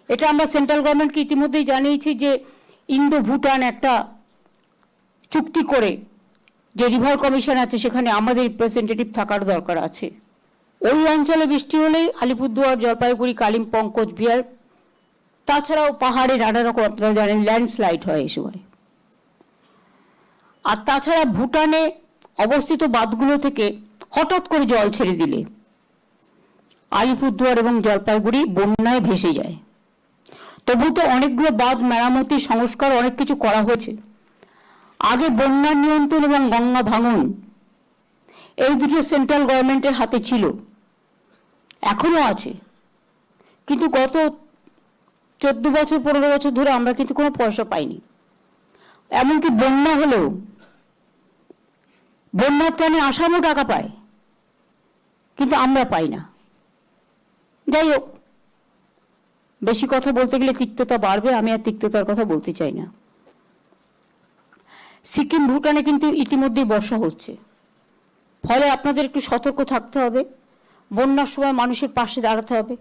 এটা আমরা সেন্ট্রাল গভর্নমেন্টকে ইতিমধ্যেই জানিয়েছি যে ইন্দো ভুটান একটা চুক্তি করে যে রিভার কমিশন আছে সেখানে আমাদের রিপ্রেজেন্টেটিভ থাকার দরকার আছে। ওই অঞ্চলে বৃষ্টি হলেই আলিপুরদুয়ার, জলপাইগুড়ি, কালিম্পং, কোচবিহার, তাছাড়াও পাহাড়ে নানা রকম আপনারা জানেন ল্যান্ডস্লাইড হয় এই সময়। আর তাছাড়া ভুটানে অবস্থিত বাঁধগুলো থেকে হঠাৎ করে জল ছেড়ে দিলে আলিপুরদুয়ার এবং জলপাইগুড়ি বন্যায় ভেসে যায়। তবু তো অনেকগুলো বাঁধ মেরামতি, সংস্কার, অনেক কিছু করা হয়েছে। আগে বন্যা নিয়ন্ত্রণ এবং গঙ্গা ভাঙন এই দুটো সেন্ট্রাল গভর্নমেন্টের হাতে ছিল, এখনো আছে, কিন্তু গত 14 বছর 15 বছর ধরে আমরা কিন্তু কোনো পয়সা পাইনি। এমনকি বন্যা হলেও বন্যার ত্রাণে আসামও টাকা পায়, কিন্তু আমরা পাই না। যাই হোক, বেশি কথা বলতে গেলে তিক্ততা বাড়বে, আমি আর তিক্ততার কথা বলতে চাই না। সিকিম, ভুটানে কিন্তু ইতিমধ্যেই বর্ষা হচ্ছে, ফলে আপনাদের একটু সতর্ক থাকতে হবে, বন্যার সময় মানুষের পাশে দাঁড়াতে হবে।